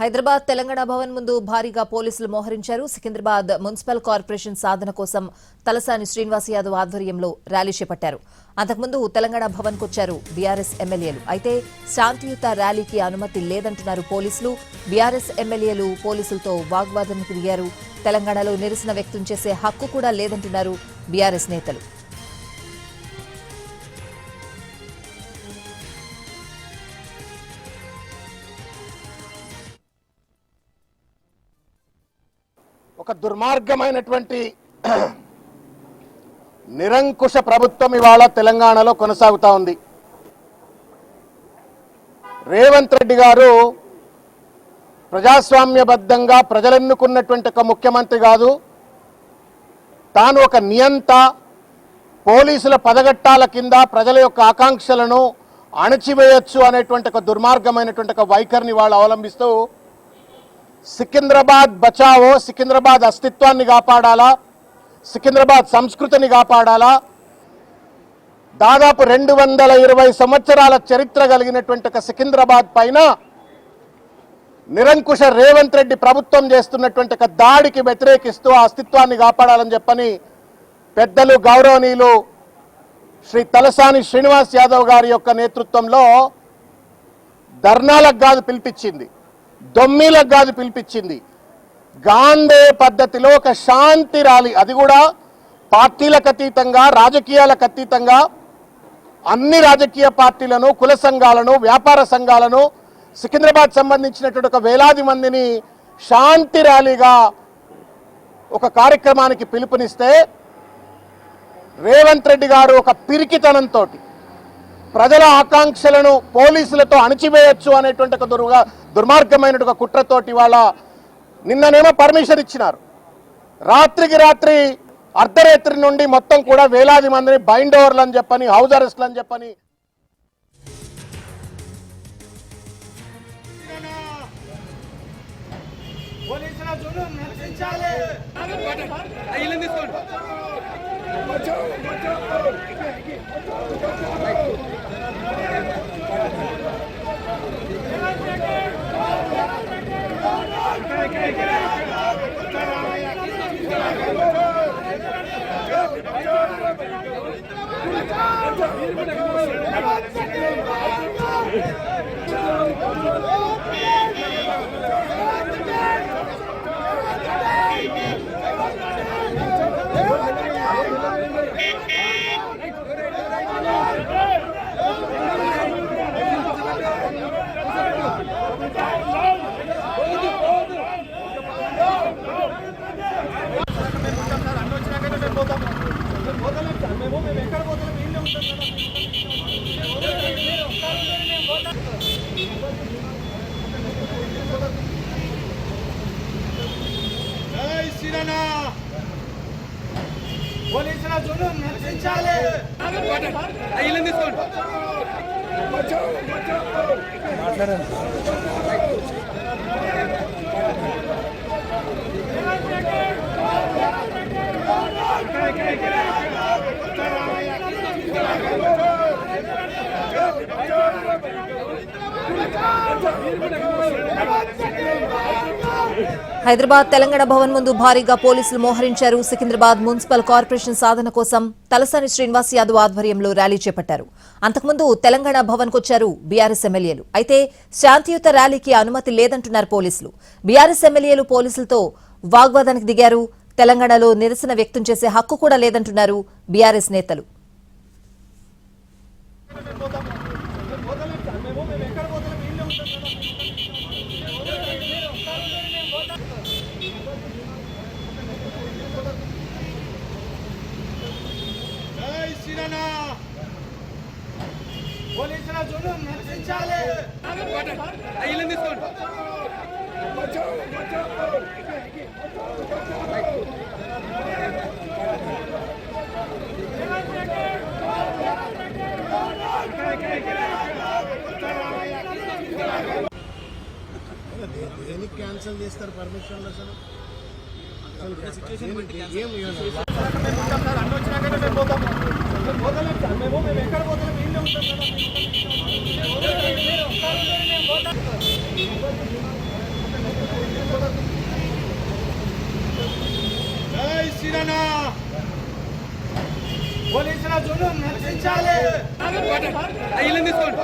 హైదరాబాద్ తెలంగాణ భవన్ ముందు భారీగా పోలీసులు మోహరించారు. సికింద్రాబాద్ మున్సిపల్ కార్పొరేషన్ సాధన కోసం తలసాని శ్రీనివాస్ యాదవ్ ఆధ్వర్యంలో ర్యాలీ చేపట్టారు. అంతకుముందు తెలంగాణ భవన్ కొచ్చారు బీఆర్ఎస్ ఎమ్మెల్యేలు. అయితే శాంతియుత ర్యాలీకి అనుమతి లేదంటున్నారు పోలీసులు. బీఆర్ఎస్ ఎమ్మెల్యేలు పోలీసులతో వాగ్వాదానికి దిగారు. తెలంగాణలో నిరసన వ్యక్తం చేసే హక్కు కూడా లేదంటున్నారు బీఆర్ఎస్ నేతలు. ఒక దుర్మార్గమైనటువంటి నిరంకుశ ప్రభుత్వం ఇవాళ తెలంగాణలో కొనసాగుతా ఉంది. రేవంత్ రెడ్డి గారు ప్రజాస్వామ్యబద్ధంగా ప్రజలెన్నుకున్నటువంటి ఒక ముఖ్యమంత్రి కాదు, తాను ఒక నియంత, పోలీసుల పదగట్టాల కింద ప్రజల యొక్క ఆకాంక్షలను అణచివేయొచ్చు అనేటువంటి ఒక దుర్మార్గమైనటువంటి ఒక వైఖరిని వాళ్ళు అవలంబిస్తూ సికింద్రాబాద్ బచావో, సికింద్రాబాద్ అస్తిత్వాన్ని కాపాడాలా, సికింద్రాబాద్ సంస్కృతిని కాపాడాలా, దాదాపు 220 సంవత్సరాల చరిత్ర కలిగినటువంటి ఒక సికింద్రాబాద్ పైన నిరంకుశ రేవంత్ రెడ్డి ప్రభుత్వం చేస్తున్నటువంటి ఒక దాడికి వ్యతిరేకిస్తూ ఆ అస్తిత్వాన్ని కాపాడాలని చెప్పని పెద్దలు గౌరవనీయులు శ్రీ తలసాని శ్రీనివాస్ యాదవ్ గారి యొక్క నేతృత్వంలో ధర్నాలకు కాదు పిలిపించింది, దొమ్మిలకు కాదు పిలిపించింది. గాంధీ పద్ధతిలో ఒక శాంతి ర్యాలీ, అది కూడా పార్టీలకు అతీతంగా, రాజకీయాలకు అతీతంగా అన్ని రాజకీయ పార్టీలను, కుల సంఘాలను, వ్యాపార సంఘాలను, సికింద్రాబాద్ సంబంధించినటువంటి ఒక వేలాది మందిని శాంతి ర్యాలీగా ఒక కార్యక్రమానికి పిలుపునిస్తే రేవంత్ రెడ్డి గారు ఒక పిరికితనంతో ప్రజల ఆకాంక్షలను పోలీసులతో అణచివేయొచ్చు అనేటువంటి ఒక దుర్మార్గమైన ఒక కుట్రతోటి వాళ్ళ నిన్ననేమో పర్మిషన్ ఇచ్చినారు. రాత్రికి రాత్రి అర్ధరాత్రి నుండి మొత్తం కూడా వేలాది మందిని బైండ్ ఓవర్లు అని చెప్పని, హౌస్ అరెస్ట్లు అని చెప్పని పోలీసుల జులుం నశించాలి. హైదరాబాద్ తెలంగాణ భవన్ ముందు భారీగా పోలీసులు మోహరించారు. సికింద్రాబాద్ మున్సిపల్ కార్పొరేషన్ సాధన కోసం తలసాని శ్రీనివాస్ యాదవ్ ఆధ్వర్యంలో ర్యాలీ చేపట్టారు. అంతకుముందు తెలంగాణ భవన్ కొచ్చారు బీఆర్ఎస్ ఎమ్మెల్యేలు. అయితే శాంతియుత ర్యాలీకి అనుమతి లేదంటున్నారు పోలీసులు. బీఆర్ఎస్ ఎమ్మెల్యేలు పోలీసులతో వాగ్వాదానికి దిగారు. తెలంగాణలో నిరసన వ్యక్తం చేసే హక్కు కూడా లేదంటున్నారు బీఆర్ఎస్ నేతలు. పోలీసుల జులుం నశించాలి. దేనికి క్యాన్సిల్ చేస్తారు పర్మిషన్లు? అసలు విధాన పోలీసుల జులుం నశించాలి. తీసుకోండి.